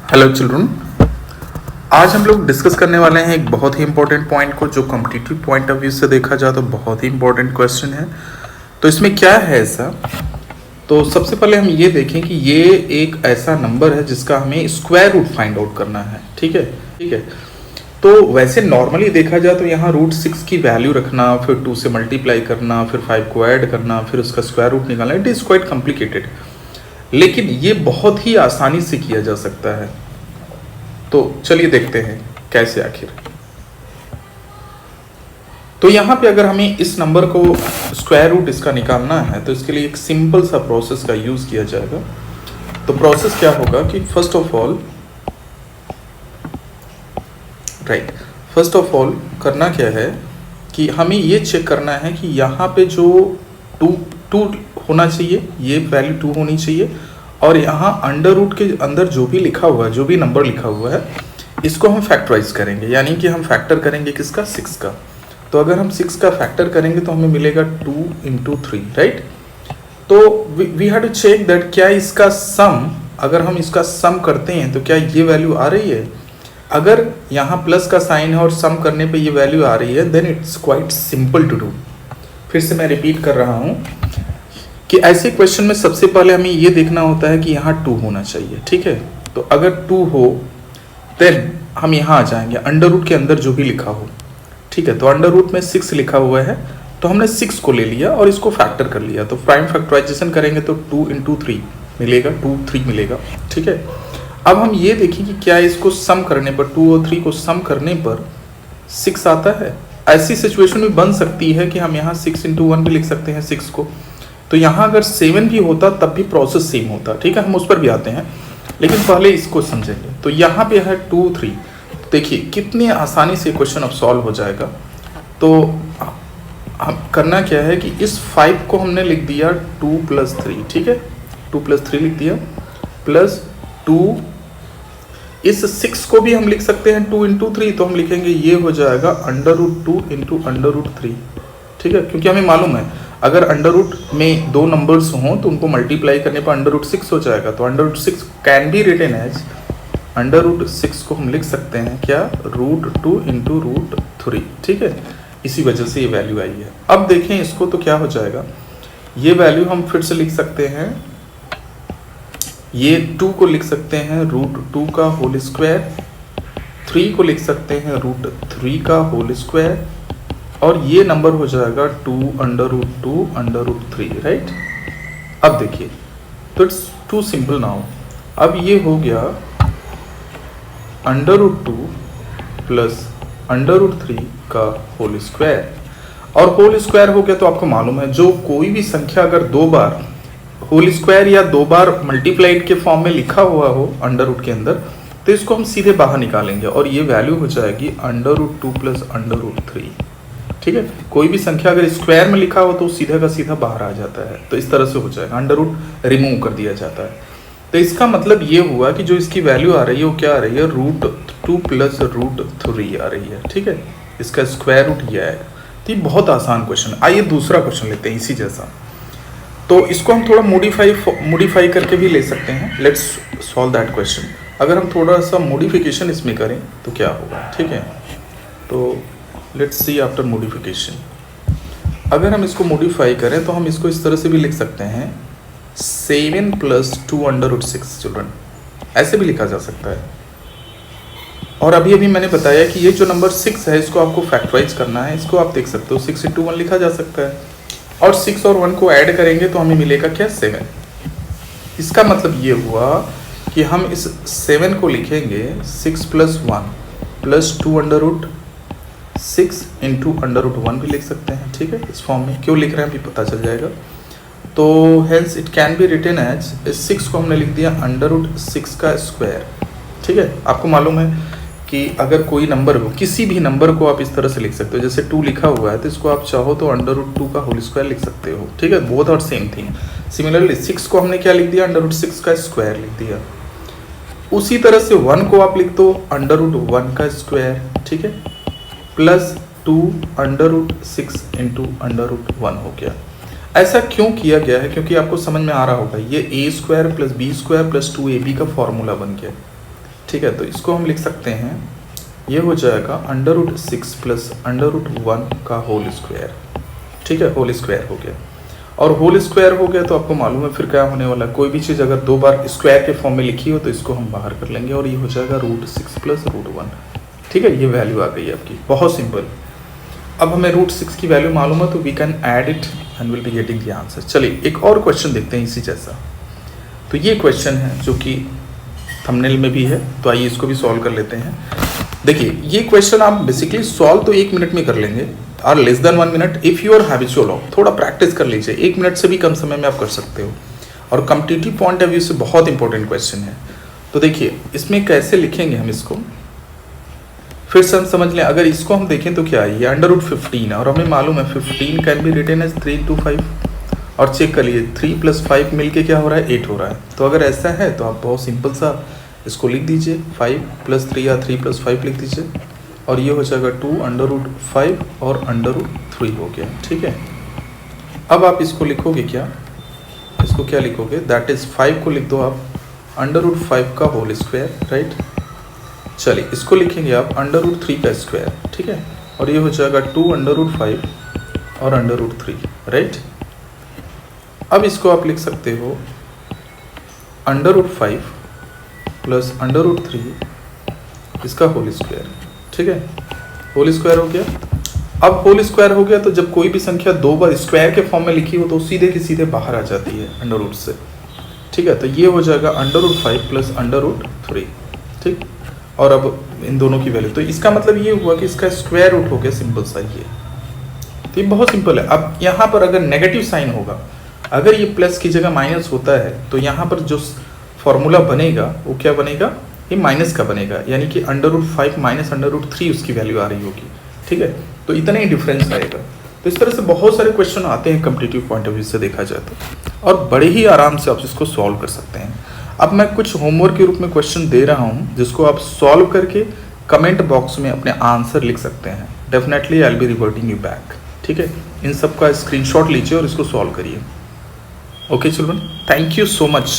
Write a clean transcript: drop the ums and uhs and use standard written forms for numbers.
Hello children, आज हम लोग डिस्कस करने वाले हैं एक बहुत ही इंपॉर्टेंट पॉइंट को जो कॉम्पिटिटिव पॉइंट ऑफ व्यू से देखा जाए तो बहुत ही इंपॉर्टेंट क्वेश्चन है। तो इसमें क्या है ऐसा, तो सबसे पहले हम ये देखें कि ये एक ऐसा नंबर है जिसका हमें स्क्वायर रूट फाइंड आउट करना है। ठीक है। तो वैसे नॉर्मली देखा जाए तो यहाँ √6 की वैल्यू रखना, फिर 2 से मल्टीप्लाई करना, फिर 5 को ऐड करना, फिर उसका स्क्वायर रूट निकालना, इट इज़ क्वाइट कॉम्प्लिकेटेड। लेकिन ये बहुत ही आसानी से किया जा सकता है। तो चलिए देखते हैं कैसे आखिर। तो यहाँ पे अगर हमें इस नंबर को स्क्वायर रूट इसका निकालना है तो इसके लिए एक सिंपल सा प्रोसेस का यूज़ किया जाएगा। तो प्रोसेस क्या होगा कि फर्स्ट ऑफ ऑल करना क्या है कि हमें ये चेक करना है कि यहाँ पे जो टू होना चाहिए, ये वैल्यू 2 होनी चाहिए, और यहाँ अंडर रूट के अंदर जो भी लिखा हुआ है, जो भी नंबर लिखा हुआ है, इसको हम फैक्टराइज करेंगे, यानी कि हम फैक्टर करेंगे किसका, 6 का। तो अगर हम 6 का फैक्टर करेंगे तो हमें मिलेगा 2 × 3, राइट। तो we have to check that क्या इसका सम, अगर हम इसका सम करते हैं तो क्या ये वैल्यू आ रही है। अगर यहाँ प्लस का साइन है और सम करने पे ये वैल्यू आ रही है, then it's quite simple to do. फिर से मैं रिपीट कर रहा हूँ कि ऐसे क्वेश्चन में सबसे पहले हमें ये देखना होता है कि यहाँ 2 होना चाहिए। ठीक है। तो अगर 2 हो देन हम यहाँ आ जाएंगे अंडर रूट के अंदर जो भी लिखा हो। ठीक है। तो अंडर रूट में 6 लिखा हुआ है, तो हमने 6 को ले लिया और इसको फैक्टर कर लिया। तो प्राइम फैक्टराइजेशन करेंगे तो 2 × 3 मिलेगा, 3 मिलेगा। ठीक है। अब हम ये देखें कि क्या इसको सम करने पर, 2 और 3 को सम करने पर 6 आता है। ऐसी सिचुएशन भी बन सकती है कि हम यहाँ 6 × 1 भी लिख सकते हैं 6 को। तो यहाँ अगर 7 भी होता तब भी प्रोसेस सेम होता। ठीक है, हम उस पर भी आते हैं, लेकिन पहले इसको समझेंगे। तो यहाँ पे है 2, 3। देखिए कितनी आसानी से क्वेश्चन अब सॉल्व हो जाएगा। तो हम करना क्या है कि इस 5 को हमने लिख दिया 2 + 3। ठीक है, 2 + 3 लिख दिया, प्लस 2। इस 6 को भी हम लिख सकते हैं 2 × 3, तो हम लिखेंगे ये हो जाएगा √2 × √3। ठीक है, क्योंकि हमें मालूम है अगर अंडर रूट में 2 नंबर्स हों तो उनको मल्टीप्लाई करने पर √6 हो जाएगा। तो √6 कैन बी रिटन एज, √6 को हम लिख सकते हैं क्या, √2 × √3। ठीक है, इसी वजह से ये वैल्यू आई है। अब देखें इसको तो क्या हो जाएगा, ये वैल्यू हम फिर से लिख सकते हैं, ये 2 को लिख सकते हैं √2 का होल स्क्वायर, 3 को लिख सकते हैं √3 का होल स्क्वायर, और ये नंबर हो जाएगा 2 √2 √3, राइट। अब देखिए तो इट्स टू सिंपल नाउ। अब ये हो गया √2 प्लस √3 का होल स्क्वायर, और होल स्क्वायर हो गया तो आपको मालूम है जो कोई भी संख्या अगर 2 बार होल स्क्वायर या 2 बार मल्टीप्लाइड के फॉर्म में लिखा हुआ हो अंडर रूट के अंदर, तो इसको हम सीधे बाहर निकालेंगे और ये वैल्यू हो जाएगी √2 प्लस √3। ठीक है, कोई भी संख्या अगर स्क्वायर में लिखा हो तो सीधा का सीधा बाहर आ जाता है। तो इस तरह से हो जाएगा, अंडर रूट रिमूव कर दिया जाता है। तो इसका मतलब ये हुआ कि जो इसकी वैल्यू आ रही है वो क्या आ रही है, √2 प्लस √3 आ रही है। ठीक है, इसका स्क्वायर रूट ये आएगा। तो ये बहुत आसान क्वेश्चन है। आइए दूसरा क्वेश्चन लेते हैं इसी जैसा। तो इसको हम थोड़ा मॉडिफाई करके भी ले सकते हैं। Let's solve that question. अगर हम थोड़ा सा मॉडिफिकेशन इसमें करें तो क्या होगा। ठीक है, तो लेट्स सी आफ्टर मॉडिफिकेशन। अगर हम इसको मॉडिफाई करें तो हम इसको इस तरह से भी लिख सकते हैं 7 + 2 √6 चिल्ड्रन, ऐसे भी लिखा जा सकता है। और अभी मैंने बताया कि ये जो नंबर 6 है इसको आपको फैक्टराइज करना है। इसको आप देख सकते हो 6 × 1 लिखा जा सकता है, और 6 और 1 को ऐड करेंगे तो हमें मिलेगा क्या, 7। इसका मतलब ये हुआ कि हम इस 7 को लिखेंगे 6 + 1 प्लस 2 √6 × √1 भी लिख सकते हैं। ठीक है, इस फॉर्म में क्यों लिख रहे हैं अभी पता चल जाएगा। तो hence it can be written as, इस 6 को हमने लिख दिया √6 का स्क्वायर। ठीक है, आपको मालूम है कि अगर कोई नंबर हो, किसी भी नंबर को आप इस तरह से लिख सकते हो। जैसे 2 लिखा हुआ है तो इसको आप चाहो तो √2 का होल स्क्वायर लिख सकते हो। ठीक है, both are same thing. Similarly 6 को हमने क्या लिख दिया, √6 का स्क्वायर लिख दिया। उसी तरह से 1 को आप लिख दो √1 का स्क्वायर। ठीक है, प्लस 2 √6 × √1 हो गया। ऐसा क्यों किया गया है, क्योंकि आपको समझ में आ रहा होगा ये a² + b² + 2ab का फॉर्मूला बन गया। ठीक है, तो इसको हम लिख सकते हैं, ये हो जाएगा √6 प्लस √1 का होल स्क्वायर। ठीक है, होल स्क्वायर हो गया, और होल स्क्वायर हो गया तो आपको मालूम है फिर क्या होने वाला है, कोई भी चीज़ अगर 2 बार स्क्वायर के फॉर्म में लिखी हो तो इसको हम बाहर कर लेंगे और ये हो जाएगा √6 प्लस √1। ठीक है, ये वैल्यू आ गई है आपकी, बहुत सिंपल। अब हमें √6 की वैल्यू मालूम है तो we can add it and will be getting the answer. चलिए एक और क्वेश्चन देखते हैं इसी जैसा। तो ये क्वेश्चन है जो कि थंबनेल में भी है, तो आइए इसको भी सॉल्व कर लेते हैं। देखिए ये क्वेश्चन आप बेसिकली सॉल्व तो 1 मिनट में कर लेंगे और less than 1 minute if you are habitual of, थोड़ा प्रैक्टिस कर लीजिए, 1 मिनट से भी कम समय में आप कर सकते हो, और कॉम्पिटिटिव पॉइंट ऑफ व्यू से बहुत इंपॉर्टेंट क्वेश्चन है। तो देखिए इसमें कैसे लिखेंगे हम इसको, फिर से हम समझ लें। अगर इसको हम देखें तो क्या है, ये √15 और हमें मालूम है 15 can be written as 3 to 5, और चेक कर लीजिए 3 + 5 मिलके क्या हो रहा है, 8 हो रहा है। तो अगर ऐसा है तो आप बहुत सिंपल सा इसको लिख दीजिए 5 + 3 या 3 + 5 लिख दीजिए, और ये हो जाएगा 2 √5 और √3 हो गया। ठीक है, अब आप इसको लिखोगे क्या, इसको क्या लिखोगे, दैट इज़ 5 को लिख दो आप √5 का होल स्क्वायर, राइट। चलिए इसको लिखेंगे आप √3 का स्क्वायर। ठीक है, और ये हो जाएगा 2 √5 और √3, राइट। अब इसको आप लिख सकते हो √5 प्लस √3 इसका होल स्क्वायर। ठीक है, होल स्क्वायर हो गया। अब होल स्क्वायर हो गया तो जब कोई भी संख्या 2 बार स्क्वायर के फॉर्म में लिखी हो तो सीधे के सीधे बाहर आ जाती है अंडर से। ठीक है, तो ये हो जाएगा √5 प्लस √3। ठीक, और अब इन दोनों की वैल्यू, तो इसका मतलब ये हुआ कि इसका स्क्वायर रूट हो गया, सिंपल सा ये। तो ये बहुत सिंपल है। अब यहाँ पर अगर नेगेटिव साइन होगा, अगर ये प्लस की जगह माइनस होता है तो यहाँ पर जो फॉर्मूला बनेगा वो क्या बनेगा, ये माइनस का बनेगा, यानी कि √5 माइनस √3 उसकी वैल्यू आ रही होगी। ठीक है, तो इतना ही डिफरेंस आएगा। तो इस तरह से बहुत सारे क्वेश्चन आते हैं कॉम्पिटिटिव पॉइंट ऑफ व्यू से देखा जाए तो, और बड़े ही आराम से आप इसको सॉल्व कर सकते हैं। अब मैं कुछ होमवर्क के रूप में क्वेश्चन दे रहा हूँ जिसको आप सॉल्व करके कमेंट बॉक्स में अपने आंसर लिख सकते हैं। Definitely I will be reverting you back. ठीक है, इन सब का स्क्रीनशॉट लीजिए और इसको सॉल्व करिए। Okay children, thank you so much.